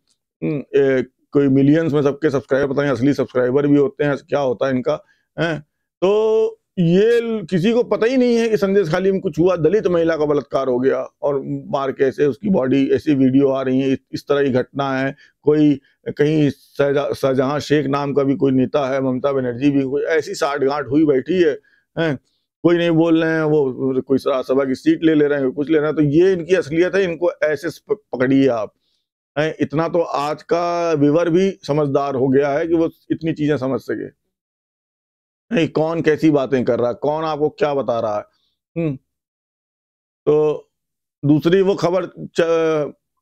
कोई मिलियंस में सबके सब्सक्राइबर, पता नहीं असली सब्सक्राइबर भी होते हैं, क्या होता है इनका है। तो ये किसी को पता ही नहीं है कि संदेश खाली में कुछ हुआ, दलित महिला का बलात्कार हो गया और मार के ऐसे उसकी बॉडी, ऐसी वीडियो आ रही है, इस तरह की घटना है। कोई कहीं शाहजहां शेख नाम का भी कोई नेता है, ममता बनर्जी भी कोई ऐसी साठगांठ हुई बैठी है, कोई नहीं बोल रहे हैं, वो कोई सभा की सीट ले रहे हैं, कुछ ले रहे हैं। तो ये इनकी असलियत है, इनको ऐसे पकड़िए आप। इतना तो आज का व्यूअर भी समझदार हो गया है कि वो इतनी चीजें समझ सके। नहीं, कौन कैसी बातें कर रहा है, कौन आपको क्या बता रहा है। तो दूसरी वो खबर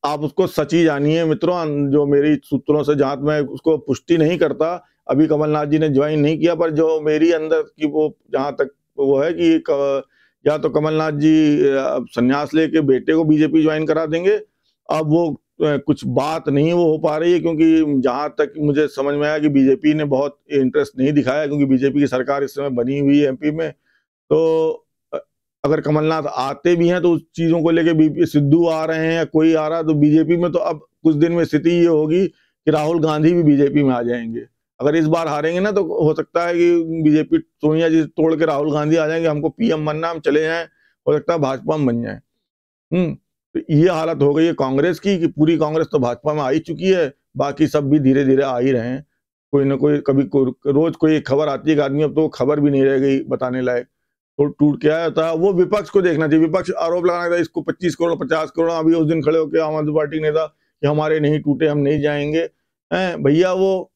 आप उसको सच्ची जानिए मित्रों, जो मेरी सूत्रों से, जहां मैं उसको पुष्टि नहीं करता, अभी कमलनाथ जी ने ज्वाइन नहीं किया, पर जो मेरी अंदर की वो जहां तक वो है कि या तो कमलनाथ जी संन्यास लेके बेटे को बीजेपी ज्वाइन करा देंगे। अब वो कुछ बात नहीं वो हो पा रही है, क्योंकि जहां तक मुझे समझ में आया कि बीजेपी ने बहुत इंटरेस्ट नहीं दिखाया, क्योंकि बीजेपी की सरकार इस समय बनी हुई है एमपी में। तो अगर कमलनाथ आते भी हैं तो उस चीजों को लेके सिद्धू आ रहे हैं या कोई आ रहा है, तो बीजेपी में तो अब कुछ दिन में स्थिति ये होगी कि राहुल गांधी भी बीजेपी में आ जाएंगे। अगर इस बार हारेंगे ना तो हो सकता है कि बीजेपी सोनिया जी तोड़ के राहुल गांधी आ जाएंगे, हमको पीएम बनना, हम चले जाएं, हो सकता है भाजपा में बन जाए। तो ये हालत हो गई है कांग्रेस की कि पूरी कांग्रेस तो भाजपा में आ ही चुकी है, बाकी सब भी धीरे धीरे आ ही रहे हैं। कोई ना कोई कभी रोज कोई खबर आती है कि आदमी, अब तो खबर भी नहीं रह गई बताने लायक, तो टूट के आया था। वो विपक्ष को देखना चाहिए, विपक्ष आरोप लगाना था इसको 25 करोड़ 50 करोड़। अभी उस दिन खड़े होकर आम आदमी पार्टी नेता कि हमारे नहीं टूटे, हम नहीं जाएंगे। भैया वो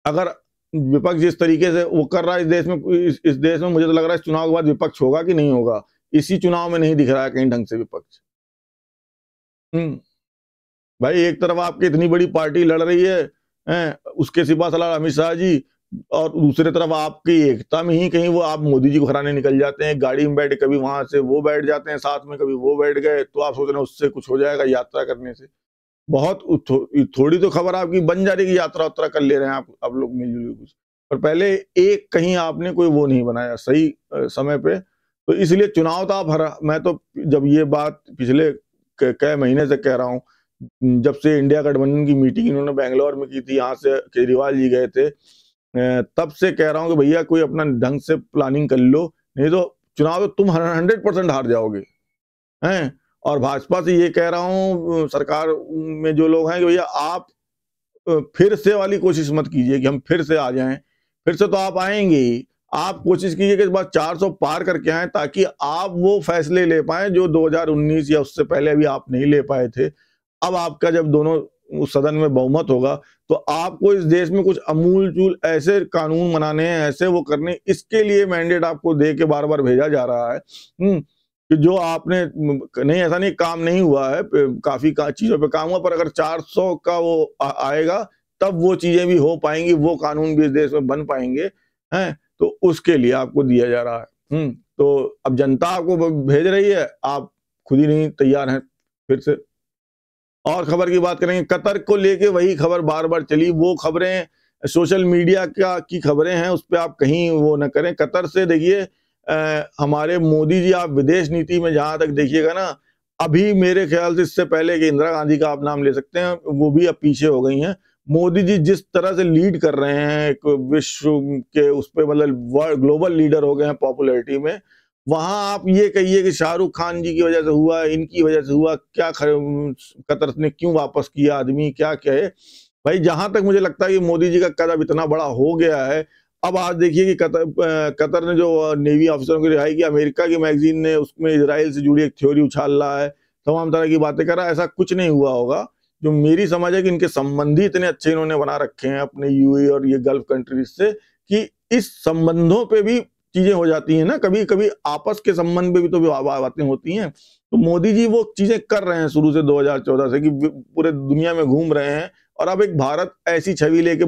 अगर विपक्ष जिस तरीके से वो कर रहा है इस देश में मुझे तो लग रहा है इस चुनाव के बाद विपक्ष होगा कि नहीं होगा। इसी चुनाव में नहीं दिख रहा है कहीं ढंग से विपक्ष। भाई एक तरफ आपकी इतनी बड़ी पार्टी लड़ रही है, उसके सिपा सलार अमित शाह जी, और दूसरी तरफ आपकी एकता में ही कहीं वो आप मोदी जी को हराने निकल जाते हैं, गाड़ी में बैठ, कभी वहां से वो बैठ जाते हैं साथ में, कभी वो बैठ गए, तो आप सोच रहे हैं उससे कुछ हो जाएगा यात्रा करने से। बहुत थोड़ी तो खबर आपकी बन जा रही है कि यात्रा उत्रा कर ले रहे हैं आप लोग मिलजुल कुछ, पर पहले एक कहीं आपने कोई वो नहीं बनाया सही समय पे। तो इसलिए चुनाव तो आप मैं तो जब ये बात पिछले कई महीने से कह रहा हूँ, जब से इंडिया गठबंधन की मीटिंग इन्होंने बेंगलोर में की थी, यहाँ से केजरीवाल जी गए थे, तब से कह रहा हूँ कि भैया कोई अपना ढंग से प्लानिंग कर लो, नहीं तो चुनाव तो तुम 100% हार जाओगे हैं। और भाजपा से ये कह रहा हूँ, सरकार में जो लोग हैं, कि भैया आप फिर से वाली कोशिश मत कीजिए कि हम फिर से आ जाएं। फिर से तो आप आएंगे ही, आप कोशिश कीजिए कि इस बार 400 पार करके आए, ताकि आप वो फैसले ले पाए जो 2019 या उससे पहले भी आप नहीं ले पाए थे। अब आपका जब दोनों उस सदन में बहुमत होगा तो आपको इस देश में कुछ अमूलचूल ऐसे कानून बनाने हैं, ऐसे वो करने, इसके लिए मैंडेट आपको दे के बार बार भेजा जा रहा है कि जो आपने नहीं, ऐसा नहीं काम नहीं हुआ है, काफी चीजों पे काम हुआ, पर अगर 400 का वो आएगा तब वो चीजें भी हो पाएंगी, वो कानून भी इस देश में बन पाएंगे हैं। तो उसके लिए आपको दिया जा रहा है। तो अब जनता आपको भेज रही है, आप खुद ही नहीं तैयार हैं फिर से। और खबर की बात करेंगे, कतर को लेके वही खबर बार बार चली, वो खबरें सोशल मीडिया की खबरें हैं, उस पर आप कहीं वो न करें। कतर से देखिए हमारे मोदी जी, आप विदेश नीति में जहां तक देखिएगा ना, अभी मेरे ख्याल से इससे पहले कि इंदिरा गांधी का आप नाम ले सकते हैं, वो भी अब पीछे हो गई हैं। मोदी जी जिस तरह से लीड कर रहे हैं एक विश्व के उस पर, मतलब ग्लोबल लीडर हो गए हैं पॉपुलैरिटी में, वहां आप ये कहिए कि शाहरुख खान जी की वजह से हुआ, इनकी वजह से हुआ, क्या कतर ने क्यों वापस किया आदमी, क्या कहे भाई। जहां तक मुझे लगता है कि मोदी जी का कदम इतना बड़ा हो गया है, अब आज देखिए कि कतर ने जो नेवी ऑफिसरों की रिहाई की, अमेरिका की मैगजीन ने उसमें इजराइल से जुड़ी एक थ्योरी उछाल रहा है, तमाम तरह की बातें कर रहा है। ऐसा कुछ नहीं हुआ होगा। जो मेरी समझ है कि इनके संबंधी इतने अच्छे इन्होंने बना रखे हैं अपने यूएई और ये गल्फ कंट्रीज से, कि इस संबंधों पे भी चीजें हो जाती हैं ना, कभी कभी आपस के संबंध में भी तो बातें होती हैं। तो मोदी जी वो चीजें कर रहे हैं शुरू से 2014 से कि पूरे दुनिया में घूम रहे हैं, और अब एक भारत ऐसी छवि लेके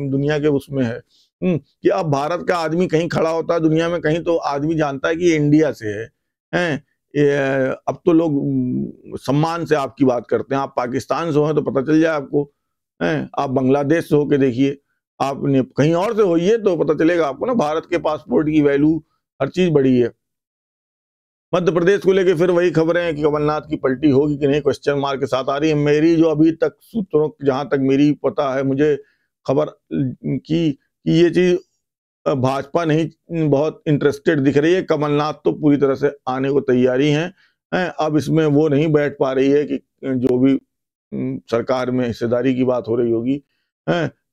दुनिया के उसमें है कि अब भारत का आदमी कहीं खड़ा होता है दुनिया में कहीं, तो आदमी जानता है कि ये इंडिया से है। अब तो लोग सम्मान से आपकी बात करते हैं। आप पाकिस्तान से हो तो पता चल जाए आपको, आप बांग्लादेश से होके देखिए, आपने कहीं और से होइए तो पता चलेगा आपको ना, भारत के पासपोर्ट की वैल्यू, हर चीज बढ़ी है। मध्य प्रदेश को लेके फिर वही खबरें हैं कि कमलनाथ की पलटी होगी कि नहीं, क्वेश्चन मार्क के साथ आ रही है। मेरी जो अभी तक सूत्रों, जहां तक मेरी पता है मुझे खबर कि ये चीज भाजपा नहीं बहुत इंटरेस्टेड दिख रही है। कमलनाथ तो पूरी तरह से आने को तैयारी हैं। अब इसमें वो नहीं बैठ पा रही है कि जो भी सरकार में हिस्सेदारी की बात हो रही होगी,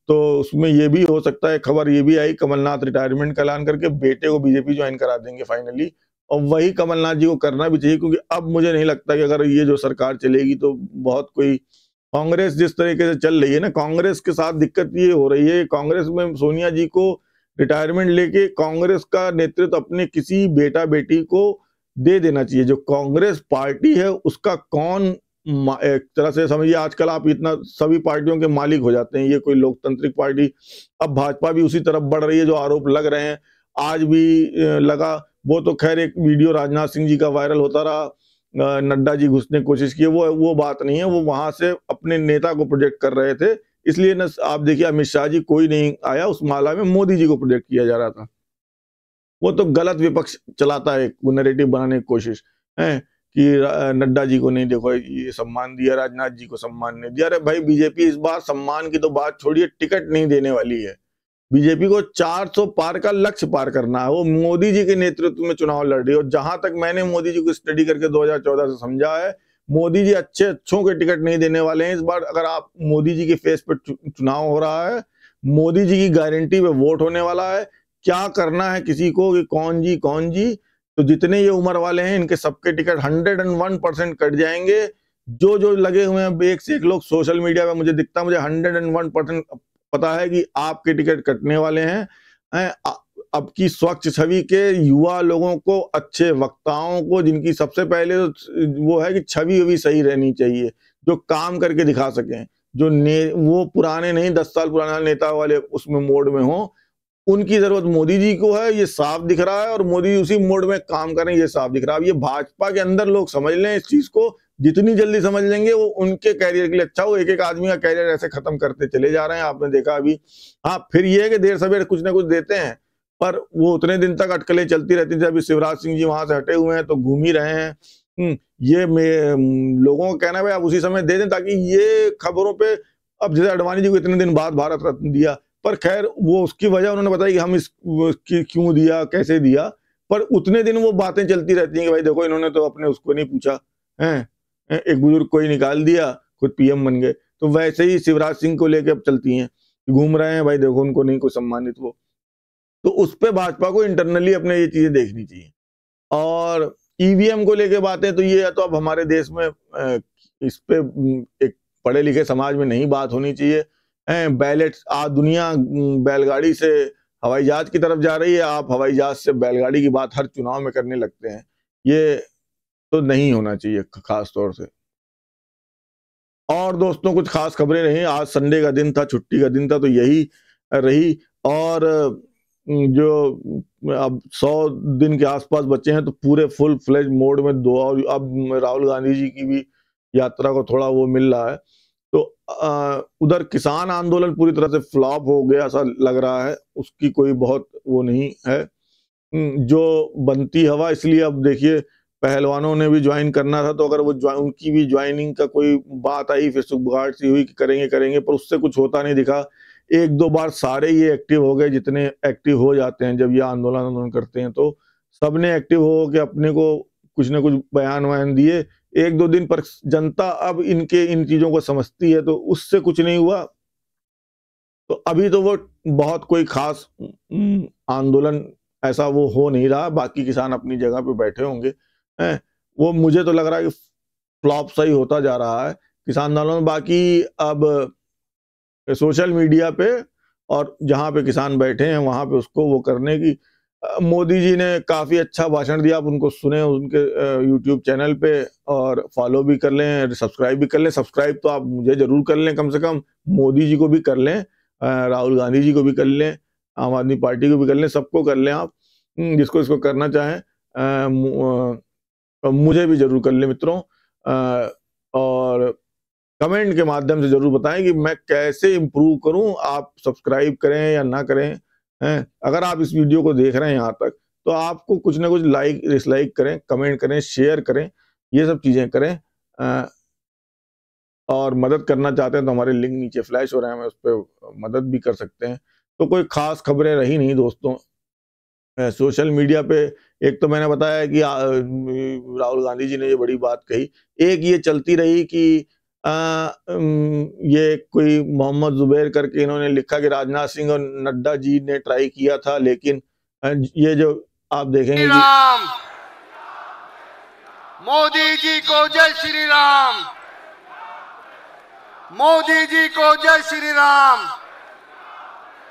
तो उसमें ये भी हो सकता है, खबर ये भी आई कमलनाथ रिटायरमेंट का ऐलान करके बेटे को बीजेपी ज्वाइन करा देंगे फाइनली, और वही कमलनाथ जी को करना भी चाहिए, क्योंकि अब मुझे नहीं लगता कि अगर ये जो सरकार चलेगी तो बहुत कोई, कांग्रेस जिस तरीके से चल रही है ना, कांग्रेस के साथ दिक्कत ये हो रही है, कांग्रेस में सोनिया जी को रिटायरमेंट लेके कांग्रेस का नेतृत्व अपने किसी बेटा बेटी को दे देना चाहिए। जो कांग्रेस पार्टी है उसका कौन, एक तरह से समझिए आजकल आप इतना सभी पार्टियों के मालिक हो जाते हैं, ये कोई लोकतांत्रिक पार्टी। अब भाजपा भी उसी तरफ बढ़ रही है, जो आरोप लग रहे हैं आज भी लगा, वो तो खैर एक वीडियो राजनाथ सिंह जी का वायरल होता रहा, नड्डा जी घुसने की कोशिश की, वो बात नहीं है, वो वहां से अपने नेता को प्रोजेक्ट कर रहे थे, इसलिए न आप देखिए अमित शाह जी कोई नहीं आया उस माला में, मोदी जी को प्रोजेक्ट किया जा रहा था। वो तो गलत विपक्ष चलाता है, वो नैरेटिव बनाने की कोशिश है कि नड्डा जी को नहीं देखो ये सम्मान दिया, राजनाथ जी को सम्मान नहीं दिया। अरे भाई बीजेपी इस बार सम्मान की तो बात छोड़िए, टिकट नहीं देने वाली है। बीजेपी को 400 पार का लक्ष्य पार करना है, वो मोदी जी के नेतृत्व में चुनाव लड़ रही है। और जहां तक मैंने मोदी जी को स्टडी करके 2014 से समझा है, मोदी जी अच्छों के टिकट नहीं देने वाले हैं इस बार। अगर आप मोदी जी के फेस पे चुनाव हो रहा है, मोदी जी की गारंटी पे वोट होने वाला है, क्या करना है किसी को कि कौन जी, तो जितने ये उम्र वाले हैं इनके सबके टिकट 101% कट जाएंगे। जो लगे हुए हैं एक से एक लोग सोशल मीडिया पे, मुझे दिखता है, मुझे 101% पता है कि आपके टिकट कटने वाले हैं। अब की स्वच्छ छवि के युवा लोगों को, अच्छे वक्ताओं को, जिनकी सबसे पहले वो है कि छवि भी सही रहनी चाहिए, जो काम करके दिखा सकें, जो वो पुराने नहीं 10 साल पुराना नेता वाले उसमें मोड में हो, उनकी जरूरत मोदी जी को है, ये साफ दिख रहा है। और मोदी उसी मोड में काम करें, ये साफ दिख रहा है। अब ये भाजपा के अंदर लोग समझ लें इस चीज को, जितनी जल्दी समझ लेंगे वो उनके कैरियर के लिए अच्छा हो। एक आदमी का कैरियर ऐसे खत्म करते चले जा रहे हैं, आपने देखा अभी। हाँ, फिर ये है कि देर सवेर कुछ ना कुछ देते हैं, पर वो उतने दिन तक अटकलें चलती रहती थी। अभी शिवराज सिंह जी वहां से हटे हुए हैं तो घूम ही रहे हैं। ये लोगों का कहना है भाई आप उसी समय दे दें, ताकि ये खबरों पे, अब जैसे अडवाणी जी को इतने दिन बाद भारत रत्न दिया, पर खैर वो उसकी वजह उन्होंने बताई कि हम इसकी क्यों दिया, कैसे दिया, पर उतने दिन वो बातें चलती रहती हैं कि भाई देखो इन्होंने तो अपने उसको नहीं पूछा है, एक बुजुर्ग को ही निकाल दिया, खुद पीएम बन गए। तो वैसे ही शिवराज सिंह को लेके अब चलती हैं, घूम रहे हैं भाई देखो उनको नहीं कोई सम्मानित वो। तो उस पे भाजपा को इंटरनली अपने ये चीजें देखनी चाहिए। और ईवीएम को लेके बातें, तो ये तो अब हमारे देश में इस पे एक पढ़े लिखे समाज में नहीं बात होनी चाहिए। बैलेट, दुनिया बैलगाड़ी से हवाई जहाज की तरफ जा रही है, आप हवाई जहाज से बैलगाड़ी की बात हर चुनाव में करने लगते हैं, ये तो नहीं होना चाहिए खास तौर से। और दोस्तों कुछ खास खबरें रही, आज संडे का दिन था, छुट्टी का दिन था, तो यही रही। और जो अब 100 दिन के आसपास बचे हैं, तो पूरे फुल फ्लेज मोड में दो, और अब राहुल गांधी जी की भी यात्रा को थोड़ा वो मिल रहा है। तो उधर किसान आंदोलन पूरी तरह से फ्लॉप हो गया ऐसा लग रहा है, उसकी कोई बहुत वो नहीं है जो बनती हवा। इसलिए अब देखिए पहलवानों ने भी ज्वाइन करना था, तो अगर वो उनकी भी ज्वाइनिंग का कोई बात आई, फिर सुबगाहट सी हुई कि करेंगे, पर उससे कुछ होता नहीं दिखा। 1-2 बार सारे ये एक्टिव हो गए, जितने एक्टिव हो जाते हैं जब ये आंदोलन करते हैं, तो सबने एक्टिव हो के अपने को कुछ ना कुछ बयान दिए। 1-2 दिन पर जनता अब इन चीजों को समझती है, तो उससे कुछ नहीं हुआ। तो अभी तो वो बहुत कोई खास आंदोलन ऐसा वो हो नहीं रहा, बाकी किसान अपनी जगह पे बैठे होंगे। वो मुझे तो लग रहा है कि फ्लॉप सही होता जा रहा है किसान आंदोलन। बाकी अब सोशल मीडिया पे और जहां पे किसान बैठे हैं वहां पे उसको वो करने की मोदी जी ने काफी अच्छा भाषण दिया, आप उनको सुने उनके YouTube चैनल पे, और फॉलो भी कर लें, सब्सक्राइब भी कर लें। सब्सक्राइब तो आप मुझे जरूर कर लें, कम से कम मोदी जी को भी कर लें, राहुल गांधी जी को भी कर लें, आम आदमी पार्टी को भी कर लें, सबको कर लें आप, जिसको इसको करना चाहें। मुझे भी जरूर कर लें मित्रों, और कमेंट के माध्यम से जरूर बताएं कि मैं कैसे इम्प्रूव करूं। आप सब्सक्राइब करें या ना करें, हैं, अगर आप इस वीडियो को देख रहे हैं यहाँ तक, तो आपको कुछ ना कुछ लाइक डिसलाइक करें, कमेंट करें, शेयर करें, ये सब चीजें करें। और मदद करना चाहते हैं तो हमारे लिंक नीचे फ्लैश हो रहे हैं, हमें उस पर मदद भी कर सकते हैं। तो कोई खास खबरें रही नहीं दोस्तों सोशल मीडिया पे। एक तो मैंने बताया कि राहुल गांधी जी ने ये बड़ी बात कही, एक ये चलती रही कि ये कोई मोहम्मद जुबैर करके इन्होंने लिखा कि राजनाथ सिंह और नड्डा जी ने ट्राई किया था, लेकिन ये जो आप देखेंगे कि मोदी जी को जय श्री राम, मोदी जी को जय श्री राम।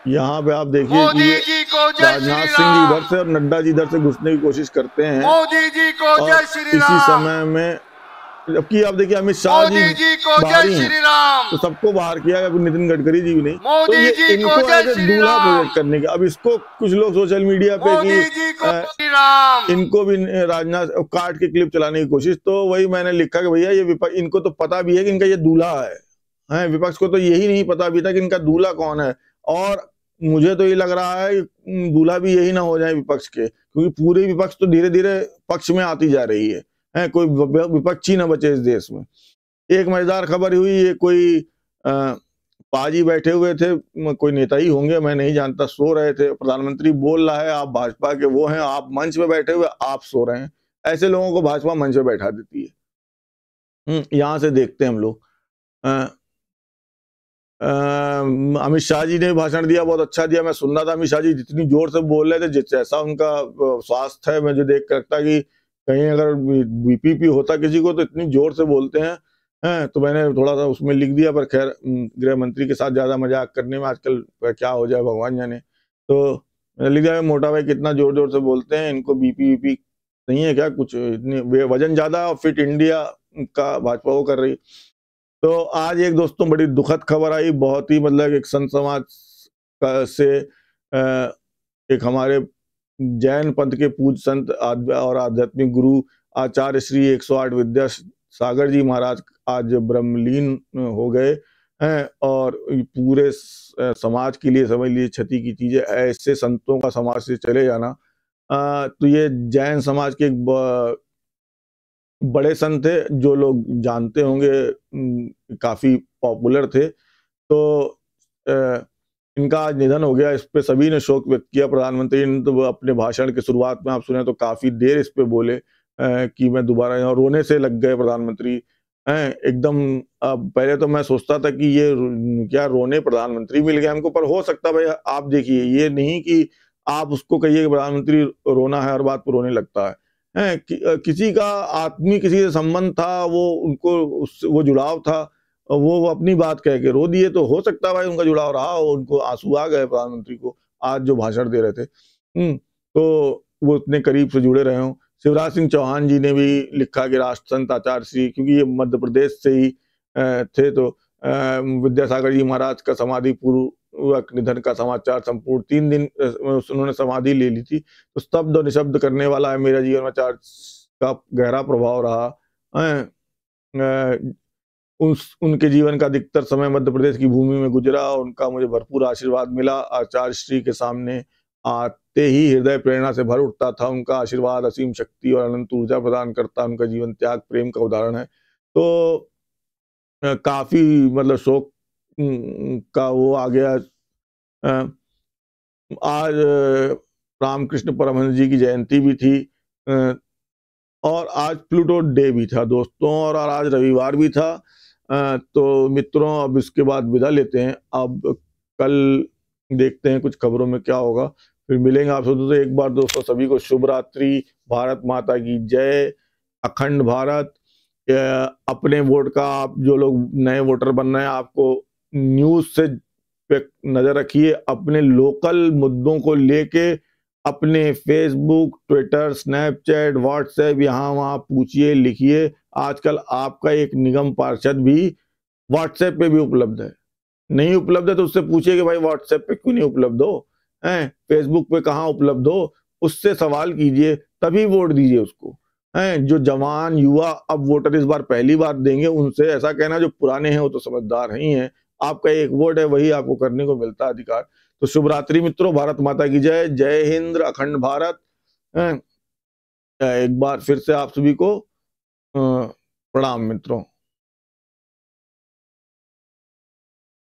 यहाँ पे आप देखिए कि राजनाथ सिंह जी इधर से और नड्डा जी इधर से घुसने की कोशिश करते हैं, मोदी जी को जय श्री राम। इसी समय में जबकि आप देखिए अमित शाह जी बाहर हैं, तो सबको बाहर किया, नितिन गडकरी जी भी नहीं, तो ये इनको ऐसे दूल्हा प्रोजेक्ट करने का। अब इसको कुछ लोग सोशल मीडिया पे कि इनको भी राजनाथ काट के क्लिप चलाने की कोशिश, तो वही मैंने लिखा कि भैया ये इनको तो पता भी है कि इनका ये दूल्हा है, विपक्ष को तो यही नहीं पता अभी तक इनका दूल्हा कौन है। और मुझे तो ये लग रहा है कि दूल्हा भी यही ना हो जाए विपक्ष के, क्योंकि पूरे विपक्ष तो धीरे धीरे पक्ष में आती जा रही है, कोई विपक्षी ना बचे इस देश में। एक मजेदार खबर हुई, ये कोई पाजी बैठे हुए थे, कोई नेता ही होंगे, मैं नहीं जानता, सो रहे थे। प्रधानमंत्री बोल रहा है आप भाजपा के वो हैं, आप मंच पे बैठे हुए आप सो रहे हैं। ऐसे लोगों को भाजपा मंच पे बैठा देती है। यहाँ से देखते हैं हम लोग। अमित शाह जी ने भाषण दिया, बहुत अच्छा दिया। मैं सुन रहा था, अमित शाह जी जितनी जोर से बोल रहे थे, जैसा उनका स्वास्थ्य है, मुझे देख कर लगता कि कहीं अगर बीपी होता किसी को तो इतनी जोर से बोलते हैं। तो मैंने थोड़ा सा उसमें लिख दिया, पर खैर गृह मंत्री के साथ ज्यादा मजाक करने में आजकल क्या हो जाए भगवान जाने। तो मैंने लिख दिया मोटा भाई कितना जोर जोर से बोलते हैं, इनको बीपी नहीं है क्या कुछ, इतनी वजन ज्यादा और फिट इंडिया का भाजपा वो कर रही। तो आज एक दोस्तों बड़ी दुखद खबर आई, बहुत ही मतलब एक संत समाज से एक हमारे जैन पंथ के पूज संत और आध्यात्मिक गुरु आचार्य श्री 108 विद्यासागर जी महाराज आज ब्रह्मलीन हो गए हैं, और पूरे समाज के लिए समझ लीजिए क्षति की चीज है ऐसे संतों का समाज से चले जाना। तो ये जैन समाज के एक बड़े संत थे, जो लोग जानते होंगे, काफी पॉपुलर थे। तो इनका आज निधन हो गया, इस पे सभी ने शोक व्यक्त किया। प्रधानमंत्री ने तो अपने भाषण की शुरुआत में आप सुने तो काफी देर इस पे बोले कि मैं दोबारा, और रोने से लग गए प्रधानमंत्री एकदम। पहले तो मैं सोचता था कि ये क्या रोने प्रधानमंत्री मिल गया हमको, पर हो सकता भाई आप देखिए, ये नहीं कि आप उसको कहिए कि प्रधानमंत्री रोना है हर बात पर रोने लगता है। किसी का आत्मीय किसी से संबंध था, वो उनको वो जुड़ाव था, वो अपनी बात कह के रो दिए, तो हो सकता है भाई उनका जुड़ाव रहा हो, उनको आंसू आ गए प्रधानमंत्री को आज जो भाषण दे रहे थे, तो वो इतने करीब से जुड़े रहे हों। शिवराज सिंह चौहान जी ने भी लिखा कि राष्ट्र संत आचार्य श्री, क्योंकि ये मध्य प्रदेश से ही थे, तो विद्यासागर जी महाराज का समाधि पूर्वक निधन का समाचार संपूर्ण 3 दिन उन्होंने समाधि ले ली थी, तो स्तब्ध और निशब्द करने वाला है मेरा जीवन में आचार्य का गहरा प्रभाव रहा। उनके जीवन का अधिकतर समय मध्य प्रदेश की भूमि में गुजरा, उनका मुझे भरपूर आशीर्वाद मिला। आचार्य श्री के सामने आते ही हृदय प्रेरणा से भर उठता था, उनका आशीर्वाद असीम शक्ति और अनंत ऊर्जा प्रदान करता, उनका जीवन त्याग प्रेम का उदाहरण है। तो काफी मतलब शोक का वो आ गया। आज रामकृष्ण परमहंस जी की जयंती भी थी, और आज प्लूटो डे भी था दोस्तों, और आज रविवार भी था। तो मित्रों अब इसके बाद विदा लेते हैं, अब कल देखते हैं कुछ खबरों में क्या होगा, फिर मिलेंगे आपसे। तो एक बार दोस्तों सभी को शुभ रात्रि, भारत माता की जय, अखंड भारत। अपने वोट का आप जो लोग नए वोटर बन रहे हैं, आपको न्यूज से नजर रखिए, अपने लोकल मुद्दों को लेके अपने फेसबुक, ट्विटर, स्नैपचैट, व्हाट्सएप, यहाँ वहाँ पूछिए, लिखिए। आजकल आपका एक निगम पार्षद भी व्हाट्सएप पे भी उपलब्ध है। नहीं उपलब्ध है तो उससे पूछिए कि भाई व्हाट्सएप पे क्यों नहीं उपलब्ध हो, हैं फेसबुक पे कहाँ उपलब्ध हो, उससे सवाल कीजिए, तभी वोट दीजिए उसको। हैं जो जवान युवा अब वोटर इस बार पहली बार देंगे, उनसे ऐसा कहना जो पुराने हैं वो तो समझदार ही हैं। आपका एक वोट है, वही आपको करने को मिलता है अधिकार। तो शुभ रात्रि मित्रों, भारत माता की जय, जय हिंद, अखंड भारत। एक बार फिर से आप सभी को प्रणाम मित्रों।